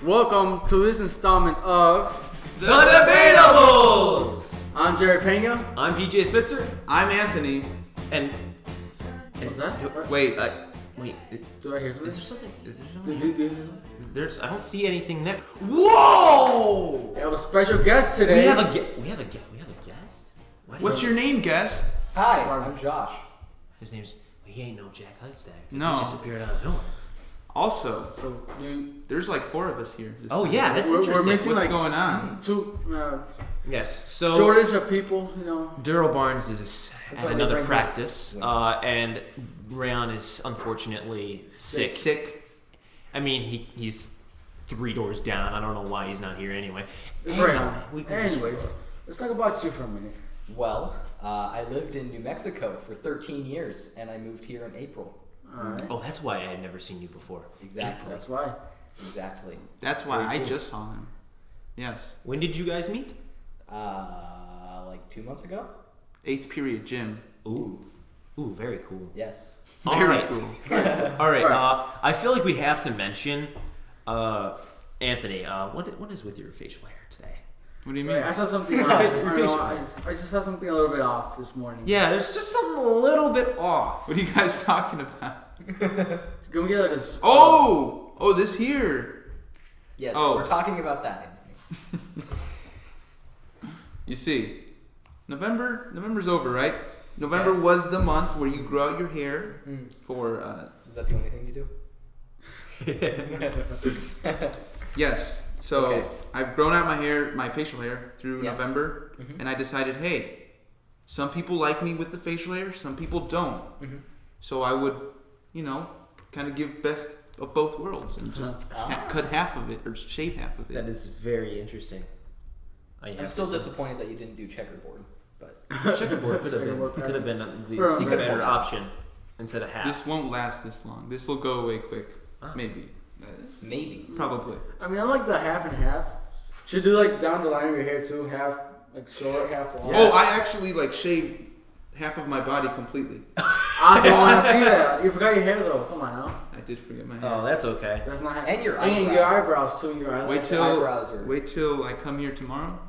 Welcome to this installment of The DebataBulls! I'm Jerry Pena. I'm PJ Spitzer. I'm Anthony. And What's that? Wait. Do I hear something? Is there something? There's. I don't see anything there. Whoa! We have a special guest today. We have a guest. What's your name, guest? Hi, I'm Josh. His name's. He ain't no Jack Hudstag. No. He just appeared out of nowhere. Also, So there's like 4 of us here. Oh yeah, that's We're interesting. missing What's like going on? two Yes. So shortage of people. You know. Daryl Barnes is That's at why another they bring practice, and Rayon is unfortunately sick. I mean, he's 3 doors down. I don't know why he's not here anyway. Anyways, let's talk about you for a minute. Well, I lived in New Mexico for 13 years, and I moved here in April. All right. Oh, that's why I had never seen you before. Exactly. That's why. Exactly. That's why Very I cool. just saw him. Yes. When did you guys meet? Like 2 months ago? 8th period gym. Ooh, very cool. Yes. All Very right. cool. All right. Right. I feel like we have to mention, Anthony. What is with your facial hair today? What do you mean? Wait, I saw something off. I just saw something a little bit off this morning. Yeah, there's just something a little bit off. What are you guys talking about? Can we get like a? Oh, this here. Yes, Oh. we're talking about that, Anthony. You see, November's over, right? November was the month where you grow out your hair for. Is that the only thing you do? Yes. So Okay. I've grown out my facial hair through Yes. November, and I decided, hey, some people like me with the facial hair, some people don't. So I would, kind of give best of both worlds and just cut half of it or shave half of it. That is very interesting. I'm still disappointed that you didn't do checkerboard, but Checkerboard could have been the Bro, better option instead of half. This won't last this long. This will go away quick. Maybe. maybe. Probably. I mean, I like the half and half. Should do like down the line of your hair too, half like short, half long. Oh, I actually shaved half of my body completely. I don't want to see that. You forgot your hair though. Come on now. I did forget my hair. Oh, that's okay. That's not And your and your eyebrows too. Your eyelash. Wait till I come here tomorrow.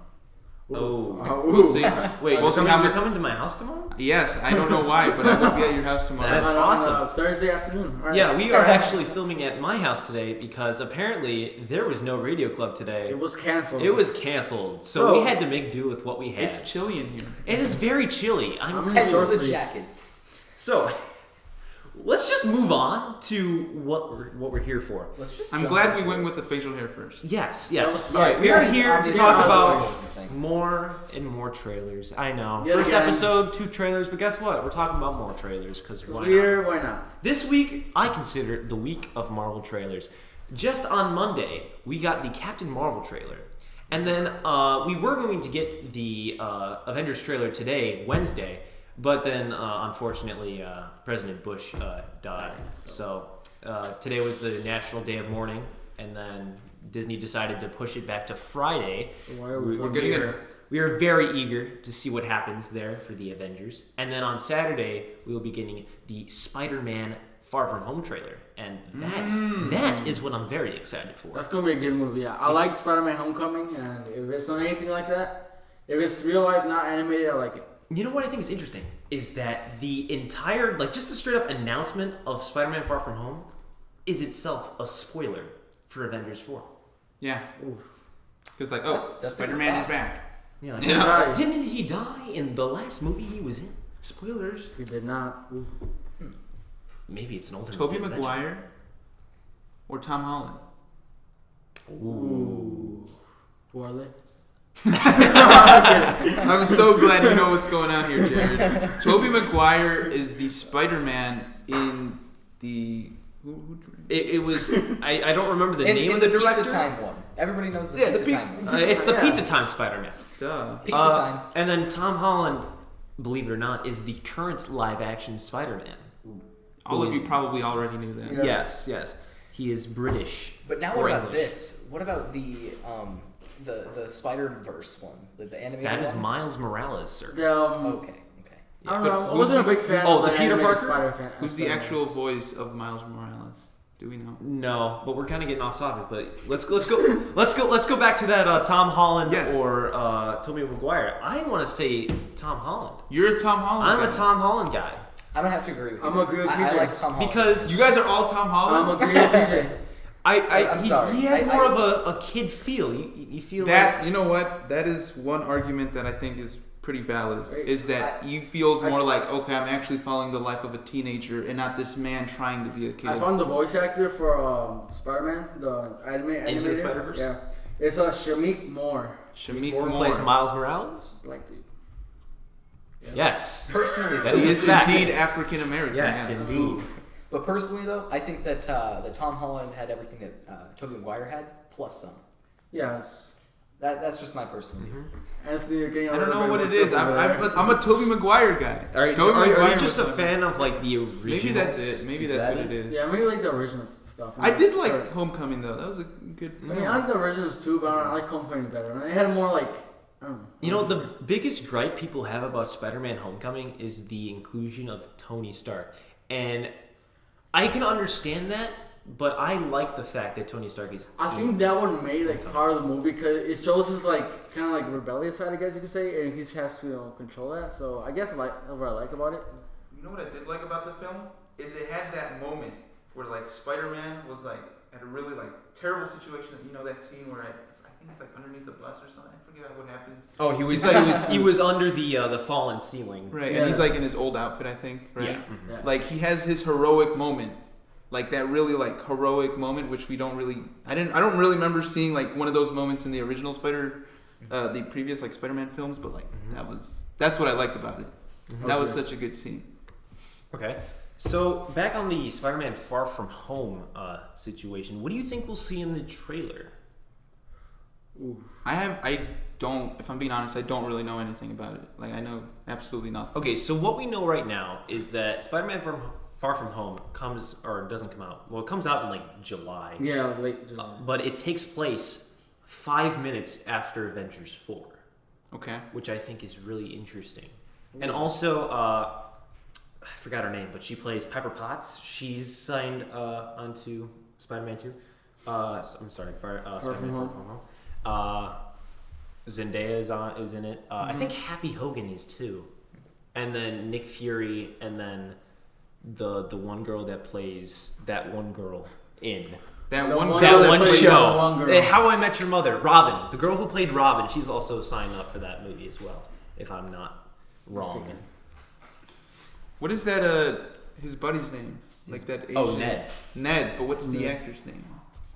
Oh, We'll see. wait, We'll see you're how much. coming to my house tomorrow? Yes, I don't know why, but I will be at your house tomorrow. That's on awesome. Thursday afternoon. All right. Yeah, we are actually filming at my house today because apparently there was no radio club today. It was canceled. It was canceled, so we had to make do with what we had. It's chilly in here. It is very chilly. I'm in Hence short the sleeve. jackets. So let's just move on to what we're here for. Let's just. I'm jump glad we into went it. with the facial hair first. Yes. Yes, All right, we are Yes, here to obviously, talk obviously. about more and more trailers. I know. Yet First again. episode, 2 trailers, but guess what? We're talking about more trailers because why not? Here, why not? This week, I consider the week of Marvel trailers. Just on Monday, we got the Captain Marvel trailer. And then we were going to get the Avengers trailer today, Wednesday. But then, unfortunately, President Bush died. So today was the National Day of Mourning. And then Disney decided to push it back to Friday. So why are we We're getting it. We are very eager to see what happens there for the Avengers. And then on Saturday, we will be getting the Spider-Man Far From Home trailer. And that is what I'm very excited for. That's gonna be a good movie. Yeah. I like Spider-Man: Homecoming, and if it's not anything like that, if it's real life, not animated, I like it. You know what I think is interesting? Is that the entire, just the straight up announcement of Spider-Man Far From Home is itself a spoiler for Avengers 4. Yeah. Because That's Spider-Man a is good back. Yeah. Yeah. Didn't he die in the last movie he was in? Spoilers. We did not. Ooh. Maybe it's an alternate Tobey dimension. Maguire or Tom Holland. Ooh. Who are they? I'm so glad you know what's going on here, Jared. Tobey Maguire is the Spider-Man in the... It was, I don't remember the name in of the the director. Pizza Time one. Everybody knows the Yeah, the Pizza pizza- Time one. It's the Yeah. Pizza Time Spider-Man. Duh. Pizza Time. And then Tom Holland, believe it or not, is the current live-action Spider-Man. All of you probably already knew that. Yeah. Yes. He is British. But now or what about English. this? What about the Spider-Verse one? The animated That is one? Miles Morales, sir. Okay. I don't But know. I who's wasn't a the- big fan Oh, of the Peter animated Parker? Spider fan. Who's the actual voice of Miles Morales? Do we know? No, but we're kind of getting off topic. But let's go back to that Tom Holland or Tobey Maguire. I want to say Tom Holland. You're a Tom Holland. I'm a Tom Holland guy. I don't have to agree with you. I'm agree with PJ. I like Tom Holland. Because you guys are all Tom Holland? I'm agree with PJ. I'm sorry. He has more of a kid feel. You feel that like... You know what? That is one argument that I think is pretty valid. Is that he feels more like, okay, I'm actually following the life of a teenager and not this man trying to be a kid. I found the voice actor for Spider-Man, the animated. Into the Spider-Verse? Yeah. It's Shameik Moore. Shameik Moore Moore. plays Miles Morales? Like the... Yeah. Yes. Personally, that He is is a fact. indeed African American. Yes, indeed. But personally, though, I think that that Tom Holland had everything that Tobey Maguire had, plus some. Yeah. That's just my personal view. Anthony, you're getting I don't know what it is. I'm a Tobey Maguire guy. Are you just a fan of like the original? Maybe that's it. Maybe that's what it is. Yeah, maybe like the original stuff. I did like Homecoming though. That was a good. I mean, I like the originals too, but I like Homecoming better. It had more like, I don't know. You know, the biggest gripe people have about Spider-Man Homecoming is the inclusion of Tony Stark. And I can understand that, but I like the fact that Tony Stark is... I think that one made like part of the movie because it shows his like kind of like rebellious side, I guess you could say, and he has to control that. So I guess what I like about it. You know what I did like about the film is it had that moment where like Spider-Man was like at a really like terrible situation. You know that scene where I think it's like underneath the bus or something. I forget what happens. Oh, he was under the fallen ceiling. Right, Yeah. and he's like in his old outfit, I think. Right. Yeah. Mm-hmm. Yeah. Like he has his heroic moment, like that really like heroic moment, which we don't really. I don't really remember seeing like one of those moments in the original the previous like Spider-Man films, but like that's what I liked about it. That was such a good scene. Okay. So, back on the Spider-Man Far From Home situation, what do you think we'll see in the trailer? If I'm being honest, I don't really know anything about it. Like, I know absolutely nothing. Okay, so what we know right now is that Spider-Man Far From Home doesn't come out. Well, it comes out in like July. Yeah, late July. But it takes place 5 minutes after Avengers 4. Okay. Which I think is really interesting. And also, I forgot her name, but she plays Pepper Potts. She's signed onto Spider-Man 2. I'm sorry, Spider-Man Far From Home. Zendaya is in it. I think Happy Hogan is too. And then Nick Fury, and then the one girl that plays that one girl in That one show. How I Met Your Mother. Robin. The girl who played Robin, she's also signed up for that movie as well, if I'm not wrong. What is that? His buddy's name? Like that Asian... Oh, Ned. Ned, but what's the actor's name?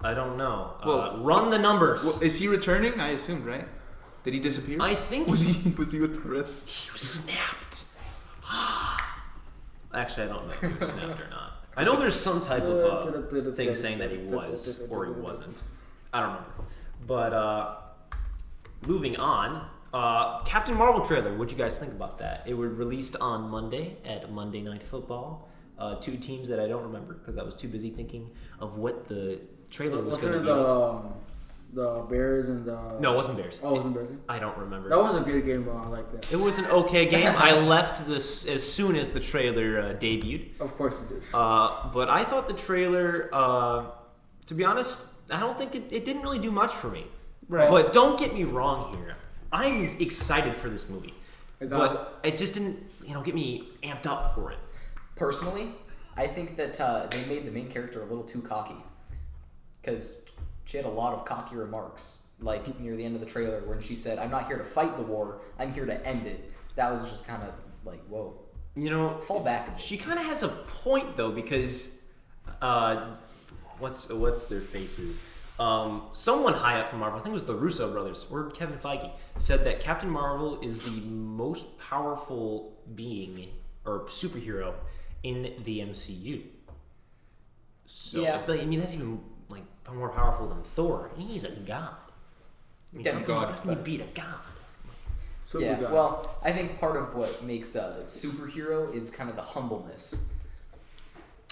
I don't know. Well, run the numbers. Well, is he returning? I assumed, right? Did he disappear? I think was he with the rest? He was snapped. Actually, I don't know if he was snapped or not. I know there's some type of thing saying that he was or he wasn't. I don't remember. But moving on, Captain Marvel trailer. What'd you guys think about that? It was released on Monday at Monday Night Football. Two teams that I don't remember because I was too busy thinking of what the trailer was going to be. The Bears and the... No, it wasn't Bears. Oh, it wasn't Bears? I don't remember. That was a good game, though. I like that. It was an okay game. I left this as soon as the trailer debuted. Of course it did. But I thought the trailer, to be honest, I don't think it didn't really do much for me. Right. But don't get me wrong here. I'm excited for this movie. But it just didn't, get me amped up for it. Personally, I think that they made the main character a little too cocky. Because she had a lot of cocky remarks, like near the end of the trailer when she said, "I'm not here to fight the war, I'm here to end it." That was just kind of like, whoa. Fall back a bit. She kind of has a point, though, because what's their faces? Someone high up from Marvel, I think it was the Russo brothers, or Kevin Feige, said that Captain Marvel is the most powerful being, or superhero, in the MCU. So, yeah. But, that's even more powerful than Thor. He's a god. How can you beat a god? God. Well, I think part of what makes a superhero is kind of the humbleness.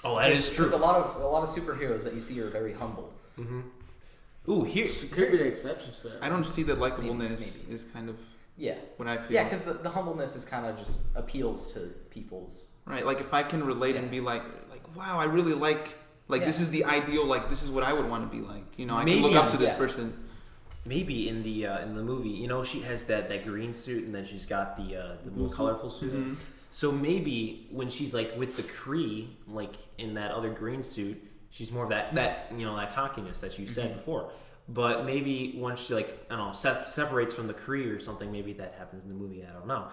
Oh, that is true. Because a lot of superheroes that you see are very humble. Mm-hmm. Ooh, here could be the exceptions to that. I don't see that likableness maybe. is kind of Yeah. what I feel. Yeah, because the humbleness is kind of just appeals to people's... Right, like if I can relate and be like, wow, I really like Like, Yeah. this is the ideal, like, this is what I would want to be like. You know, I Maybe, can look up to this yeah. person. Maybe in the movie, you know, she has that green suit, and then she's got the more colorful suit. Mhm. So maybe when she's like with the Kree, like in that other green suit, she's more of that you know, that cockiness that you said before. But maybe once she, like, I don't know, separates from the Kree or something, maybe that happens in the movie. I don't know.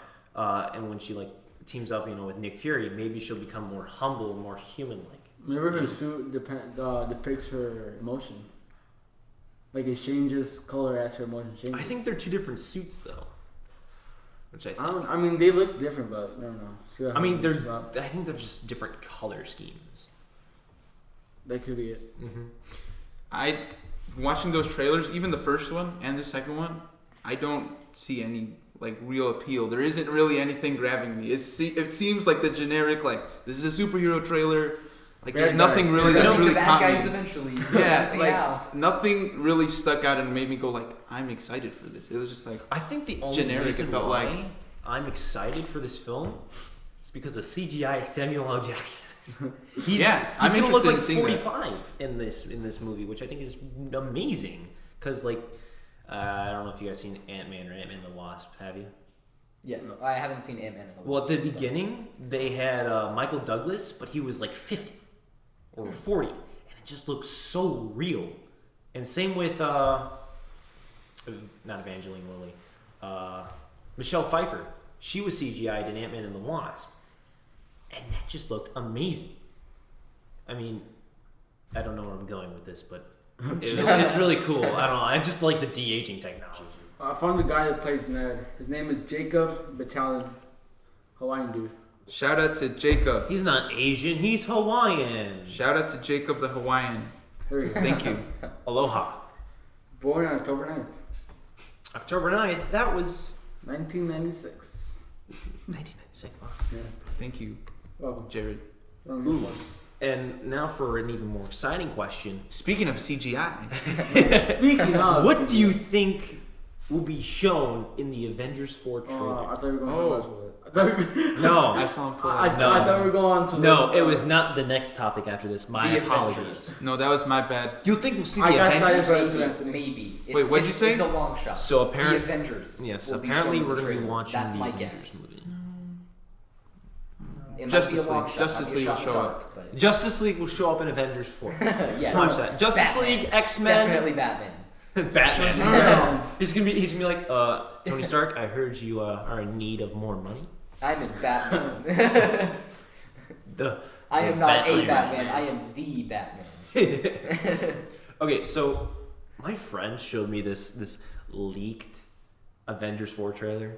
And when she like teams up, you know, with Nick Fury, maybe she'll become more humble, more human-like. Maybe her suit depicts her emotion. Like it changes color as her emotion changes. I think they're two different suits, though. Which I think. I mean, they look different, but I don't know. See how I mean, it mixes up. I think they're just different color schemes. That could be it. I watching those trailers, even the first one and the second one, I don't see any like real appeal. There isn't really anything grabbing me. It seems like the generic, like, this is a superhero trailer. Like, there's Bad nothing guys. really You're that's gonna really be the caught bad guys me. eventually. Yeah, See like how. nothing really stuck out and made me go like, I'm excited for this. It was just like, I think the only Generic, reason it felt why like. I'm excited for this film is because of CGI Samuel L. Jackson. he's I'm gonna look interested like in seeing that. 45 in this movie, which I think is amazing. Because like, I don't know if you guys seen Ant-Man or Ant-Man and the Wasp. Have you? Yeah, I haven't seen Ant-Man in the Well, at the Wasp, but- beginning, they had Michael Douglas, but he was like 50 or 40, and it just looks so real. And same with not Evangeline Lilly, Michelle Pfeiffer. She was CGI'd in Ant-Man and the Wasp, and that just looked amazing. I mean, I don't know where I'm going with this, but it's really cool. I don't know. I just like the de-aging technology. I found the guy that plays Ned. His name is Jacob Battalion. Hawaiian dude. shout out to Jacob. He's not Asian. He's Hawaiian. Shout out to Jacob the Hawaiian. Here we go. Thank you. Aloha. Born on October 9th, October 9th. That was 1996. 1996. Wow. Yeah. Thank you, Welcome. Jared. Ooh. And now for an even more exciting question. Speaking of CGI, Speaking of. What do you think will be shown in the Avengers 4 trailer? I thought we were going Oh. to I thought we No. I saw him pull I, out. No. I thought we were going to No, it was not the next topic after this. My The apologies. Avengers. No, that was my bad. You think we'll see I the got Avengers? excited for Maybe. Anthony. Maybe. It's, Wait, what'd you say? It's a long shot. So apparent- the Avengers. Yes, will be apparently shown in we're the going to be trailer. watching That's the my Avengers guess. movie. It Justice might be a long League. shot. Justice might be a League will shot in show the up. dark, but Justice League will show up in Avengers 4. yes. Watch that. Justice Batman. League, X-Men. Definitely Batman. Batman. He's gonna be like, Tony Stark, I heard you are in need of more money. I'm in Batman. I am the not a Batman. Batman. I am the Batman. Okay, so my friend showed me this leaked Avengers 4 trailer,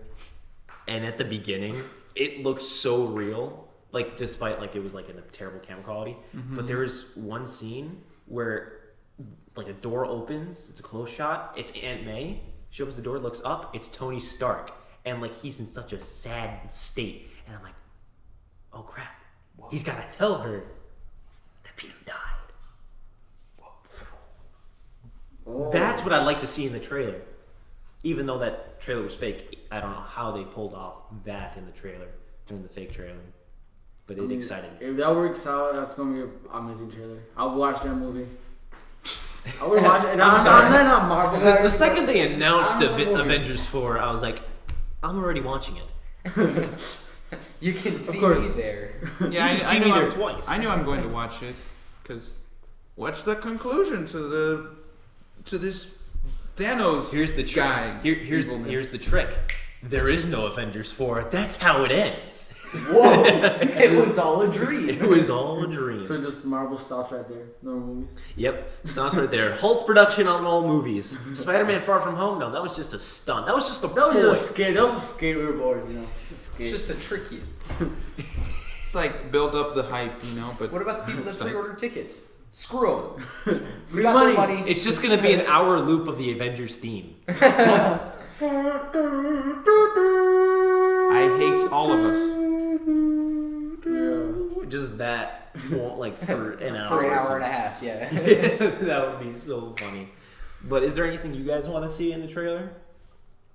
and at the beginning, it looked so real. Like, despite like it was like in a terrible camera quality, but there was one scene where like a door opens. It's a close shot. It's Aunt May. She opens the door, looks up. It's Tony Stark, and like he's in such a sad state. And I'm like, oh crap, he's gotta tell her that Peter died. Oh. That's what I'd like to see in the trailer. Even though that trailer was fake, I don't know how they pulled off that in the trailer, during the fake trailer. But it excited me. If that works out, that's going to be an amazing trailer. I'll watch that movie. I would watch it. And I'm I'm sorry. not Marvel. The second they announced I'm not moving. Avengers 4, I was like, I'm already watching it. You can see course. me there. Yeah, You can see I me knew there I'm- twice. I knew I'm going to watch it because what's the conclusion to this Thanos Here's the trick. guy? Here's the trick. There is no Avengers 4. That's how it ends. Whoa! It was all a dream. It was all a dream. So just Marvel stops right there. No more movies. Yep, stops right there. Halt production on all movies. Spider-Man: Far From Home. No, that was just a stunt. That was just a That was ploy. just a skate. That was a skate we were bored, you know. It's just a skate. It's just to trick you. It's like build up the hype, you know. But What about the people that It's like- pre-ordered tickets? Screw them. We Free got money. their money. It's just gonna be an hour loop of the Avengers theme. I hate all of us. Yeah. Just that, like for an hour. for an or hour something. and a half. Yeah. That would be so funny. But is there anything you guys want to see in the trailer?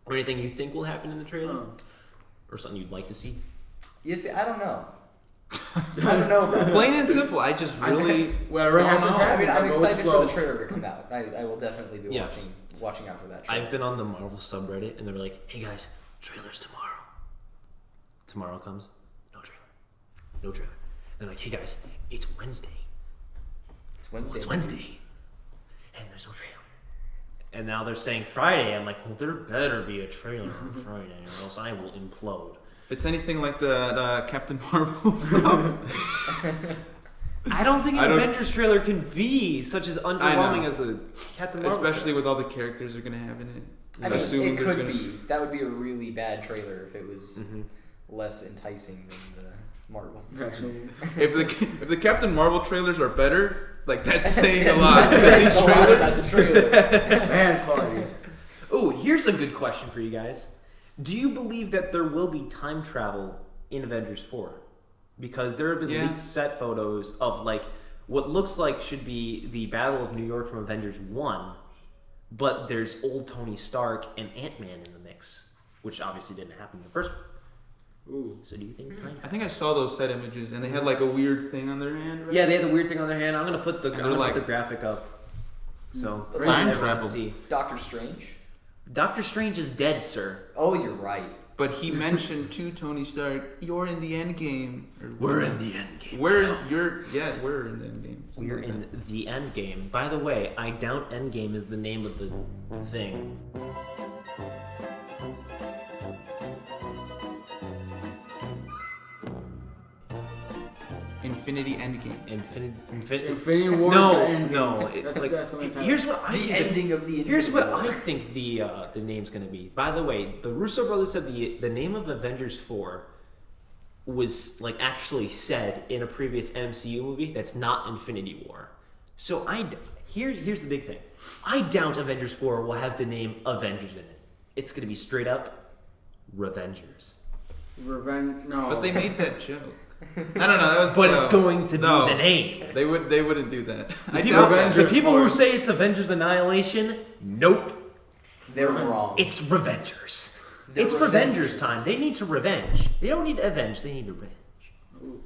Or anything you think will happen in the trailer? Or something you'd like to see? You see, I don't know. I don't know. About Plain and simple. I just really Whatever don't happens, know. happens. I'm Go with excited the for flow. the trailer to come out. I will definitely be Yes. watching out for that trailer. I've been on the Marvel subreddit, and they're like, "Hey guys, trailers tomorrow." Tomorrow comes, no trailer, no trailer. They're like, "Hey guys, it's Wednesday. It's Wednesday. It's Wednesday, and there's no trailer." And now they're saying Friday. I'm like, "Well, there better be a trailer on Friday, or else I will implode." If it's anything like the Captain Marvel stuff, I don't think I an don't- Avengers trailer can be such as underwhelming as a Captain Marvel. especially with all the characters they're gonna have in it. I mean, Assuming it there's could gonna- be. That would be a really bad trailer if it was Mm-hmm. less enticing than the Marvel. Actually, If the Captain Marvel trailers are better, like that's saying a lot. That's These a lot trailers- about the trailer. man's quality. Oh, here's a good question for you guys. Do you believe that there will be time travel in Avengers 4? Because there have been Yeah. leaked set photos of like what looks like should be the Battle of New York from Avengers 1, but there's old Tony Stark and Ant-Man in the mix, which obviously didn't happen in the first one. Ooh. So do you think time I think I saw those set images, and they had like a weird thing on their hand. Right? Yeah, they had the weird thing on their hand. I'm gonna put the And they're like- put the graphic up. So Time everyone can travel. see. Doctor Strange. Doctor Strange is dead, sir. Oh, you're right. But he mentioned to Tony Stark, "You're in the end game." Or We're in the end game. We're in the end game. Something We're like in that. the end game. By the way, I doubt Endgame is the name of the thing. Infinity Endgame. Infinity War. No, is the end no. game. It's That's like, that's gonna here's what I The think. ending of the. Here's what Infinity I War. think the name's gonna be. By the way, the Russo brothers said the name of Avengers 4 was like actually said in a previous MCU movie that's not Infinity War. So here's the big thing. I doubt Avengers 4 will have the name Avengers in it. It's gonna be straight up Revengers. Revenge. No. But they made that joke. I don't know. That was. But no. it's going to be No. the name. They wouldn't do that. I People, doubt that. the people who Four. say it's Avengers Annihilation, nope. They're wrong. It's Revengers. They're It's Revengers Revengers. time. They need to revenge. They don't need to avenge. They need to revenge.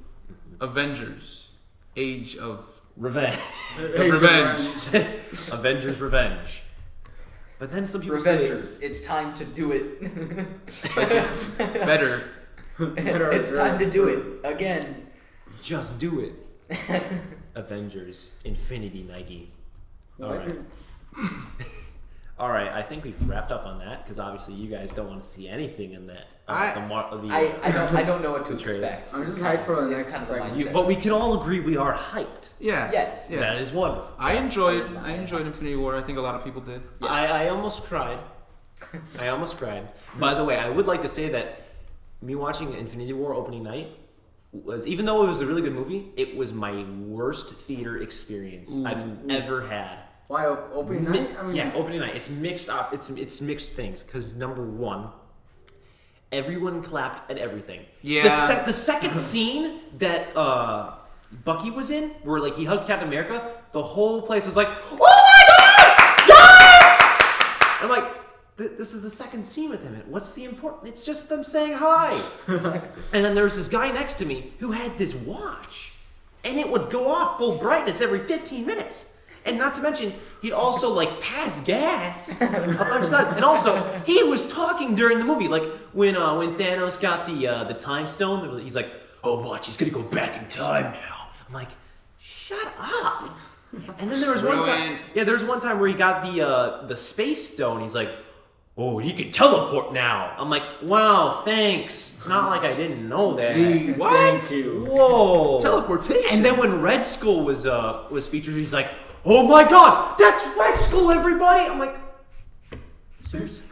Avengers, Age of Revenge. Revenge. Avengers Revenge. But then some people say Revengers. It's time to do it. Better. It's time to do it again. just do it. Avengers Infinity Nike. All right. All right, I think we've wrapped up on that because obviously you guys don't want to see anything in that. I don't know what to The trailer. expect. I'm just hyped for the It's next kind of the segment. mindset. But we can all agree we are hyped. Yeah. Yes. That is wonderful. I enjoyed Infinity War. I think a lot of people did. Yes. I almost cried. By the way, I would like to say that me watching Infinity War opening night was, even though it was a really good movie, it was my worst theater experience I've ever had. Why opening night? I mean, Yeah, opening night. It's mixed up. It's mixed things. Because number one, everyone clapped at everything. Yeah. The second scene that Bucky was in, where like he hugged Captain America, the whole place was like, "Oh my god, yes!" I'm like, this is the second scene with him. What's the important? It's just them saying hi. And then there was this guy next to me who had this watch, and it would go off full brightness every 15 minutes. And not to mention, he'd also like pass gas a bunch of times. And also, he was talking during the movie, like when Thanos got the time stone. He's like, "Oh, watch, he's gonna go back in time now." I'm like, "Shut up!" And then there was one time, Brilliant. there was one time where he got the space stone. He's like, "Oh, he can teleport now." I'm like, "Wow, thanks." It's not like I didn't know that. Gee, What? thank you. Whoa. Teleportation. And then when Red Skull was featured, he's like, "Oh my god, that's Red Skull, everybody!" I'm like, seriously?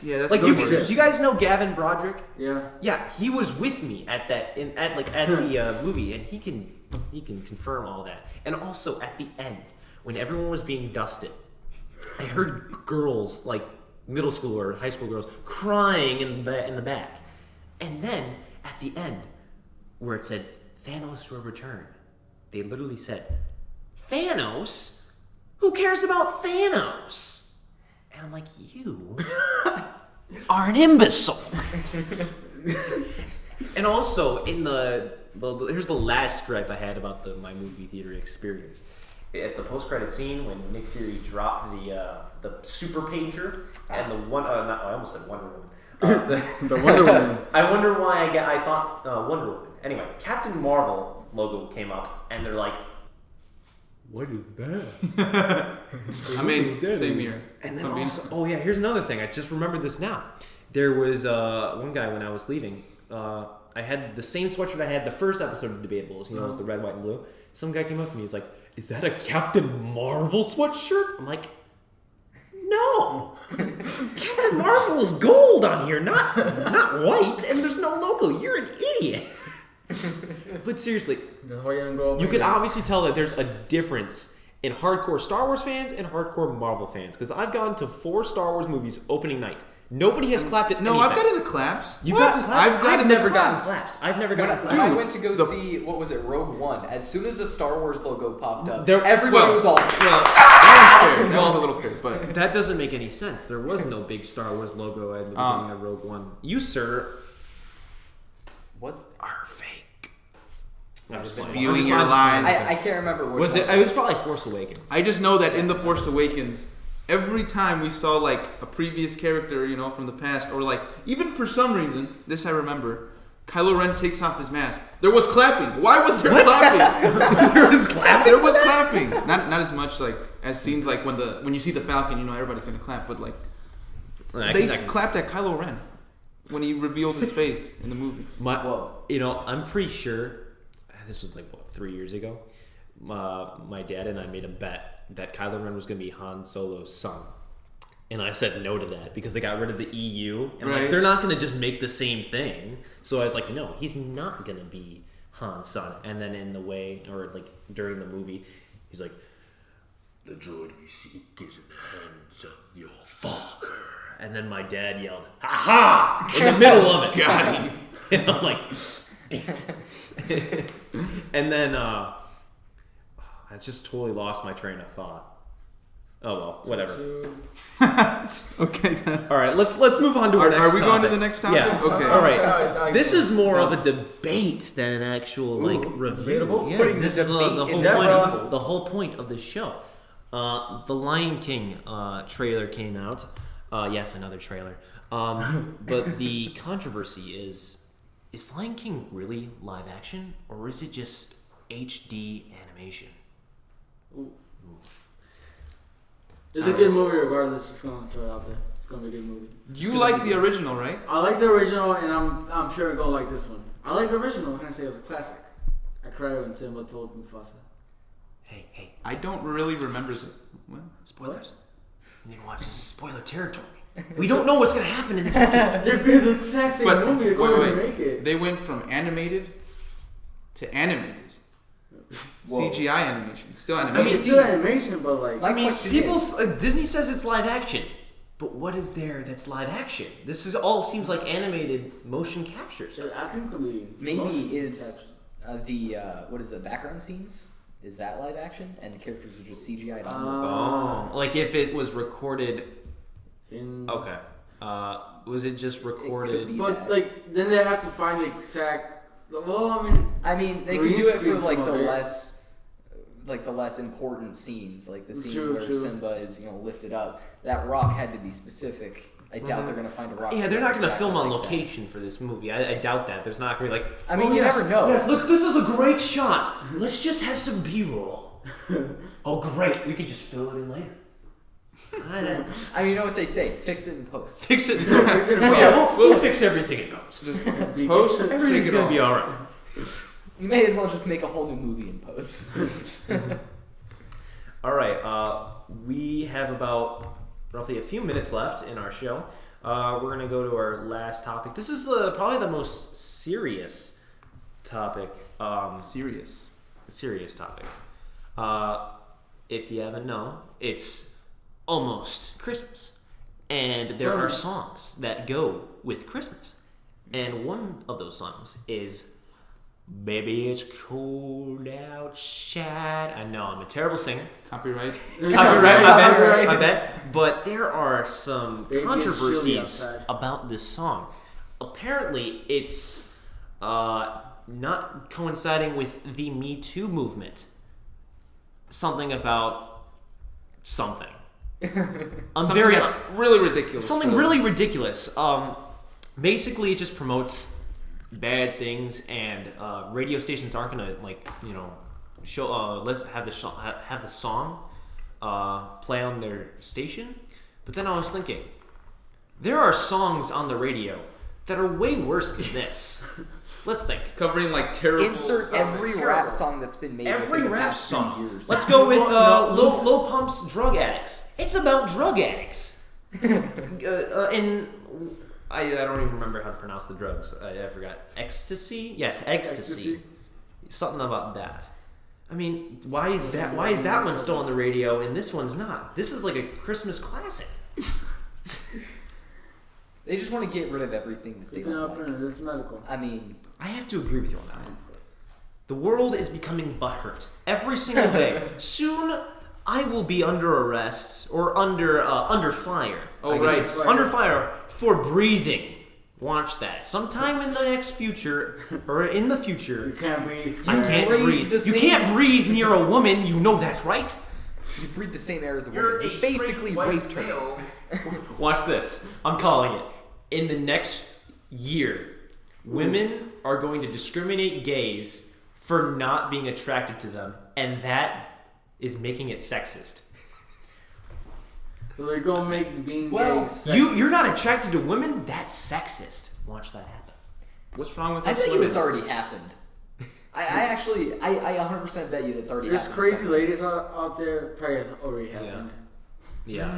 Yeah, that's Like, the do worst. you guys know Gavin Broderick? Yeah. Yeah, he was with me at the movie, and he can confirm all that. And also at the end, when everyone was being dusted, I heard girls, like middle school or high school girls, crying in the back. And then at the end, where it said Thanos will return, they literally said, "Thanos? Who cares about Thanos?" And I'm like, you are an imbecile. And also in the well, here's the last gripe I had about my movie theater experience. At the post-credit scene when Nick Fury dropped the super pager and the one I almost said Wonder Woman. The Wonder Woman. I wonder why I thought Wonder Woman. Anyway, Captain Marvel logo came up and they're like, what is that? I mean, same here. And then also, oh yeah, here's another thing. I just remembered this now. There was one guy when I was leaving. I had the same sweatshirt I had the first episode of DebataBulls. You know, it was the red, white, and blue. Some guy came up to me. He's like, "Is that a Captain Marvel sweatshirt?" I'm like, "No, Captain Marvel is gold on here, not white, and there's no logo. You're an idiot." But seriously, you can obviously tell that there's a difference in hardcore Star Wars fans and hardcore Marvel fans. Because I've gone to 4 Star Wars movies opening night. Nobody has clapped at anything. No, I've gotten the claps. You've gotten claps? I've never gotten claps. I've never gotten claps. When I went to go see, what was it, Rogue One, as soon as the Star Wars logo popped up, There- everybody was all... That was a little fair, but That doesn't make any sense. There was no big Star Wars logo at the beginning of Rogue One. You, sir, are fake. I'm just spewing your lies. I can't remember what was it. It was probably Force Awakens. I just know that in The Force Awakens, every time we saw like a previous character, you know, from the past, or like even for some reason, this I remember, Kylo Ren takes off his mask. There was clapping. Why was there clapping? There was clapping. There was clapping. Not as much like as scenes like when you see the Falcon, you know everybody's gonna clap, but like they clapped at Kylo Ren when he revealed his face in the movie. I'm pretty sure this was like 3 years ago. My dad and I made a bet that Kylo Ren was going to be Han Solo's son. And I said no to that because they got rid of the EU. And like, they're not going to just make the same thing. So I was like, no, he's not going to be Han's son. And then during the movie, he's like, the droid we seek is in the hands of your father. And then my dad yelled, ha ha! In the middle of it. Got him. And I'm like, and then I just totally lost my train of thought. Oh well, whatever. Okay then. All right, let's move on to our next topic. Are we going to the next topic? Yeah. Okay. All right. This is more of a debate than an actual review. Yeah, this is the whole point of the show. The Lion King trailer came out. Yes, another trailer. But the controversy is Lion King really live action, or is it just HD animation? It's a good movie regardless. Just gonna throw it out there. It's gonna be a good movie. You like the original, right? I like the original, and I'm sure I'm gonna like this one. I like the original. What can I say? It was a classic. I cried when Simba told Mufasa. Hey. I don't really remember. What? Spoilers. You need to watch this spoiler territory. We don't know what's gonna happen in this movie. They're the exact same movie. They're going to make it. They went from animated to animated. Whoa. CGI animation. Still animation. I mean, it's still animation, but like... Disney says it's live action. But what is there that's live action? This is all seems like animated motion captures. I think it'll be... Maybe is the background scenes? Is that live action? And the characters are just CGI'd on like if it was recorded... Okay. Was it just recorded? But like, then they have to find the exact. Well, I mean, they could do it for like the less important scenes, like the scene where Simba is lifted up. That rock had to be specific. I doubt they're gonna find a rock. Yeah, they're not gonna film on location for this movie. I doubt that. There's not gonna be like. I mean, you never know. Yes, look, this is a great shot. Let's just have some B-roll. Oh, great. We could just fill it in later. I mean, you know what they say? Fix it in post. Fix it in post. We'll fix everything in post. Just post. Everything's gonna be all right. You may as well just make a whole new movie in post. All right. We have about roughly a few minutes left in our show. We're gonna go to our last topic. This is probably the most serious topic. Serious topic. If you haven't known, it's almost Christmas, and there are songs that go with Christmas, and one of those songs is "Baby It's Cold Outside." I know I'm a terrible singer. Copyright. I bet. But there are some controversies about this song. Apparently, it's not coinciding with the Me Too movement. Something about something. Something that's really ridiculous. Something really ridiculous. Basically, it just promotes bad things, and radio stations aren't gonna show. Let's have the song play on their station. But then I was thinking, there are songs on the radio that are way worse than this. Let's think. Covering like terrible. Insert every rap song that's been made within the past 2 years. Let's go with Lil Pump's Drug Addicts. It's about drug addicts. And I don't even remember how to pronounce the drugs. I forgot. Ecstasy? Yes, ecstasy. Something about that. I mean, why is that one still on the radio and this one's not? This is like a Christmas classic. They just want to get rid of everything that they don't like. This is medical. I mean, I have to agree with you on that one. The world is becoming butthurt every single day. Soon, I will be under arrest or under fire. Oh, right. Under fire for breathing. Watch that. Sometime in the next future, or in the future, You can't breathe. I can't breathe. You can't breathe near a woman. You know that's right. you breathe the same air as a woman. You basically raped her. Watch this. I'm calling it. In the next year, women are going to discriminate gays for not being attracted to them, and that is making it sexist. So they're gonna make being gay sexist. You're not attracted to women? That's sexist. Watch that happen. What's wrong with I this? bet you it's already happened. I actually 100% bet you that's already There's happened. crazy ladies out there. Probably has already happened. Yeah.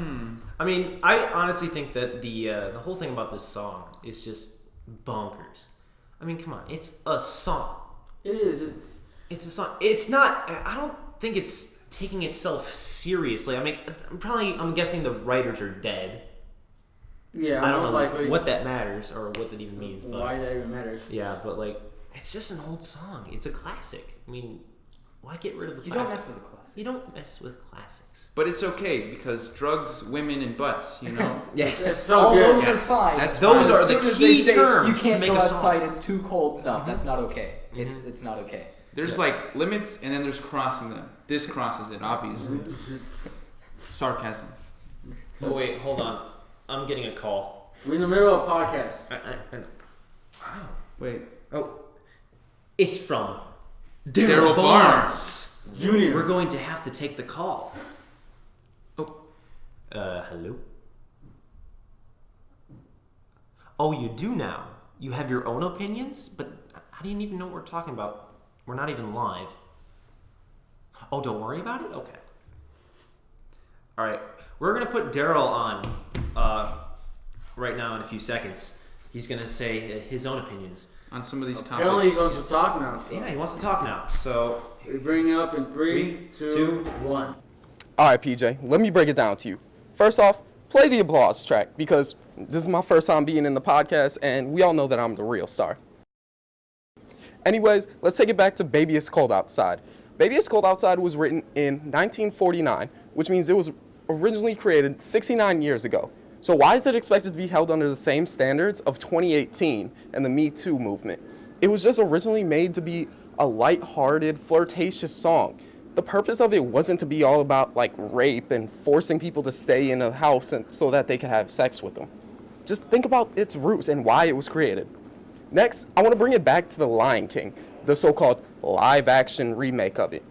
I mean, I honestly think that the whole thing about this song is just bonkers. I mean, come on, it's a song. It is. It's a song. It's not. I don't think it's taking itself seriously. I mean, I'm guessing the writers are dead. Yeah, I don't know likely. what that matters or what that even means. But, why that even matters? Yeah, but like, it's just an old song. It's a classic. I mean, why get rid of the You classic? don't mess with a classic. You don't mess with classics. But it's okay because drugs, women, and butts. You know. Yes. It's so All good. those are fine. Those As are the soon as key they say, terms You can't to make go a song. outside. It's too cold. No, that's not okay. It's not okay. There's like limits, and then there's crossing them. This crosses it, obviously. Sarcasm. Oh wait, hold on. I'm getting a call. We're in the middle of a podcast. Wow. Wait. Oh, it's from Daryl Barnes. Junior. We're going to have to take the call. Oh. Hello? Oh, you do now? You have your own opinions? But I didn't even know what we're talking about. We're not even live. Oh, don't worry about it? Okay. All right. We're going to put Daryl on right now in a few seconds. He's going to say his own opinions. On some of these topics. Apparently he wants to talk now. So. Yeah, he wants to talk now. So, We bring it up in 3, 2, 1. All right, PJ, let me break it down to you. First off, play the applause track because this is my first time being in the podcast and we all know that I'm the real star. Anyways, let's take it back to Baby It's Cold Outside. Baby It's Cold Outside was written in 1949, which means it was originally created 69 years ago. So why is it expected to be held under the same standards of 2018 and the Me Too movement? It was just originally made to be a light-hearted, flirtatious song. The purpose of it wasn't to be all about like rape and forcing people to stay in a house so that they could have sex with them. Just think about its roots and why it was created. Next, I want to bring it back to The Lion King, the so-called live-action remake of it.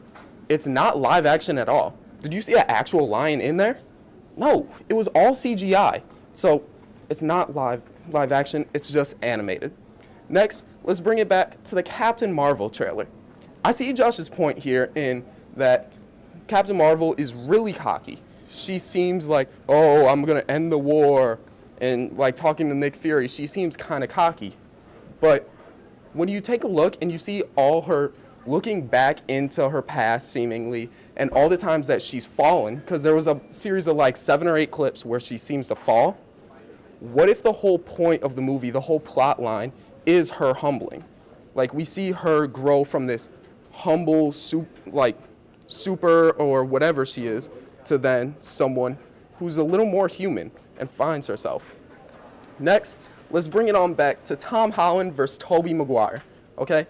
It's not live action at all. Did you see an actual lion in there? No, it was all CGI. So it's not live action, it's just animated. Next, let's bring it back to the Captain Marvel trailer. I see Josh's point here in that Captain Marvel is really cocky. She seems like, oh, I'm gonna end the war, and like talking to Nick Fury, she seems kind of cocky. But when you take a look and you see all her looking back into her past seemingly, and all the times that she's fallen, because there was a series of like 7 or 8 clips where she seems to fall, what if the whole point of the movie, the whole plot line, is her humbling? Like we see her grow from this humble, super or whatever she is, to then someone who's a little more human and finds herself. Next, let's bring it on back to Tom Holland versus Tobey Maguire, okay?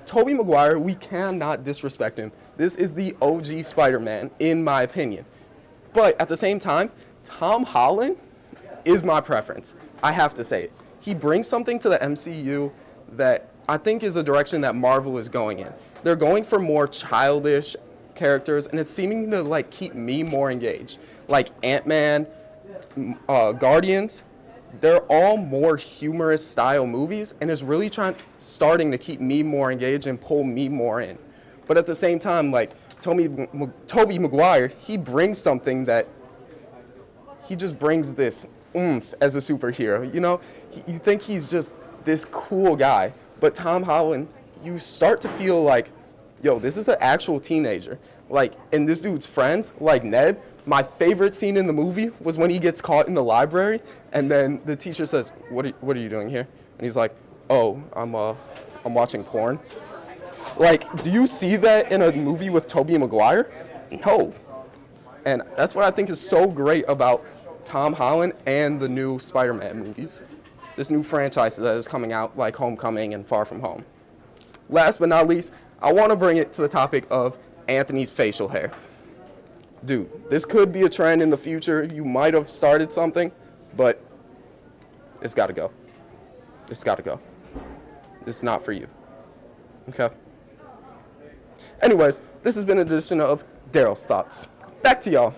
Tobey Maguire, we cannot disrespect him. This is the OG Spider-Man, in my opinion. But at the same time, Tom Holland is my preference. I have to say it. He brings something to the MCU that I think is a direction that Marvel is going in. They're going for more childish characters, and it's seeming to like keep me more engaged. Like Ant-Man, Guardians, they're all more humorous style movies, and it's really starting to keep me more engaged and pull me more in. But at the same time, like Tobey Maguire, he brings something that he just brings this oomph as a superhero. You know, you think he's just this cool guy, but Tom Holland, you start to feel like, yo, this is an actual teenager. Like, and this dude's friends, like Ned, my favorite scene in the movie was when he gets caught in the library, and then the teacher says, what are you doing here? And he's like, oh, I'm watching porn. Like, do you see that in a movie with Tobey Maguire? No. And that's what I think is so great about Tom Holland and the new Spider-Man movies. This new franchise that is coming out, like Homecoming and Far From Home. Last but not least, I want to bring it to the topic of Anthony's facial hair. Dude, this could be a trend in the future. You might have started something, but it's got to go. It's got to go. It's not for you. Okay? Anyways, this has been an edition of Daryl's Thoughts. Back to y'all.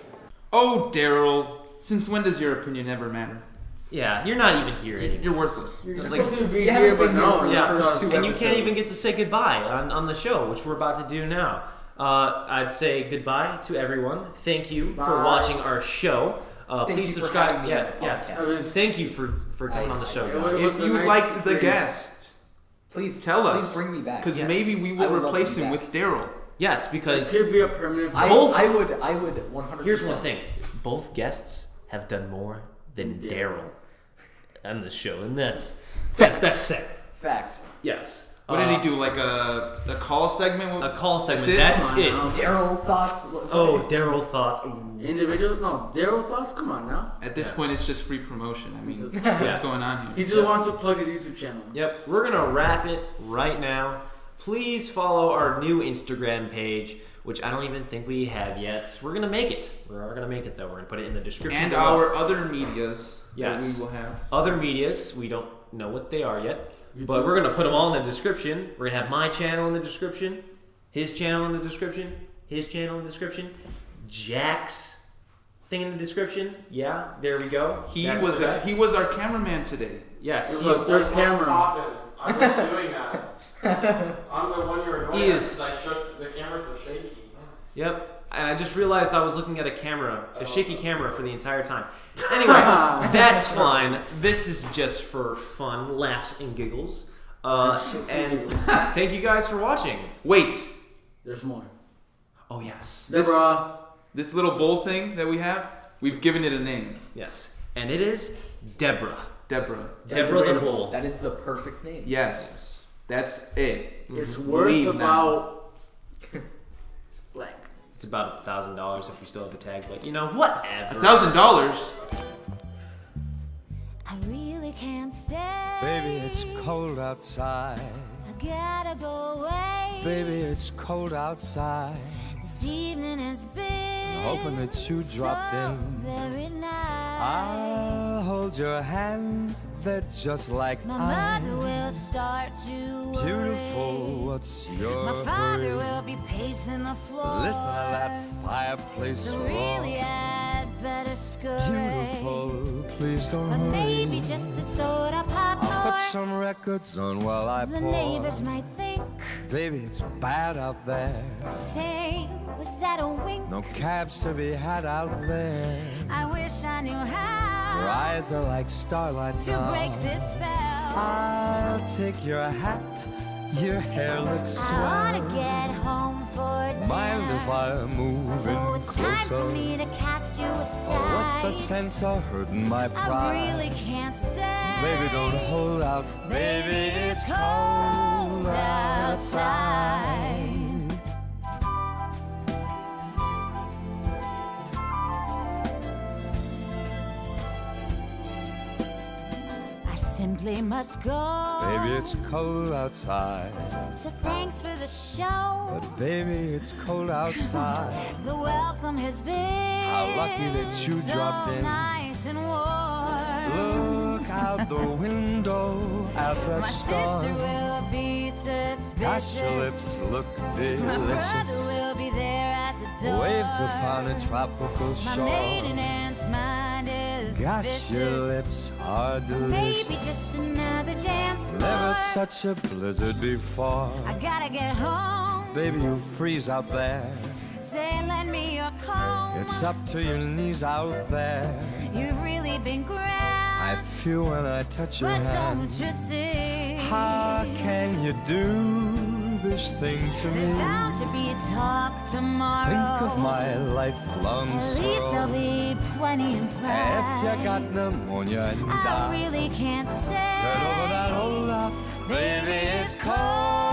Oh, Daryl, since when does your opinion ever matter? Yeah, you're not even here anymore. You're worthless. You're Like, supposed to be you here, haven't but been here no. for the Yeah, first two and you can't episodes. even get to say goodbye on the show, which we're about to do now. I'd say goodbye to everyone. Thank you for Bye. watching our show. Thank Please you for subscribe. having me on the Yeah. podcast. Thank you for coming on the show, guys. It was If a you nice liked the experience. guest, Please tell us. Please bring me back. Because Yes. maybe we I will would love replace to be him back. with Daryl. Yes, It because could be a permanent. I Both- would 100%. here's one thing: both guests have done more than Yeah. Daryl on the show, and that's Facts. set. Fact. Yes. What did he do? Like a call segment? A call segment. it? That's Come on it. now. Daryl thoughts. Oh, Daryl thoughts. Individual? No, Daryl thoughts? Come on now. At this point, it's just free promotion. I mean, Jesus. what's Yes. going on He here? just wants to plug his YouTube channel. Yep, we're gonna wrap it right now. Please follow our new Instagram page, which I don't even think we have yet. We're gonna make it. We're gonna make it though. We're gonna put it in the description. And below. our other medias Yes. that we will have. Other medias, we don't know what they are yet, but we're gonna put them all in the description. We're gonna have my channel in the description, his channel in the description, his channel in the description, Jack's thing in the description. Yeah, there we go. He That's was the best. he was our cameraman today. Yes. It was a third camera. I'm not doing that. I'm the one you're annoying He is- because I shook the camera's so shaky. Yep. And I just realized I was looking at a shaky camera for the entire time. Anyway, that's fine. This is just for fun, laughs and giggles. And thank you guys for watching. Wait, There's more. Oh yes, This- Deborah. this little bowl thing that we have, we've given it a name. yes, and it is Deborah. Deborah. Deborah the Bull. That is the perfect name. Yes, that's it. It's Mhm. worth Leave now. about like It's about $1,000 if we still have the tag, but you know, whatever. $1,000. I really can't stay. Baby, it's cold outside. I gotta go away. Baby, it's cold outside. This evening has been Hoping that you dropped so in. very nice. I'll hold your hands, they're just like My mother ice. will start to worry. Beautiful, what's your My father hurry? will be pacing the floor. Listen to that fireplace So roar. really, I'd better scurry. Beautiful, please don't But hurry. maybe just a soda pop I'll put more. some records on while I The pour. neighbors might think, Baby, it's bad out there. say, was that a wink? No cabs to be had out there. I wish I knew Your how eyes are like starlight to now. break this spell. I'll take your hat. Your hair looks I swell. wanna get home for dinner. Mind if I move So in it's time closer? for me to cast you aside. Oh, what's the sense of hurting my I pride? really can't stay. Baby, don't hold out. Baby, it's cold outside. I simply must go. Baby, it's cold outside. So thanks for the show. But baby, it's cold outside. The welcome has been How lucky that you so dropped in. nice and warm. Look out the window at that My star. sister will be suspicious. Gosh, your lips look My brother delicious. will be there at the door. Waves upon a tropical My shore. maiden aunt's mind is Gosh, vicious. your lips are Maybe delicious. just another dance Never floor. such a blizzard before. I gotta get home. Baby, you freeze out there. Say, lend me your comb. It's up to your knees out there. You've really been grand. I feel when I touch your But hand. don't you see? How can you do this thing to There's me? bound to be a talk tomorrow. Think of my lifelong At least there'll sorrow. be plenty in play. If you got pneumonia and I die, really can't stay. get over that hold up. Baby, it's cold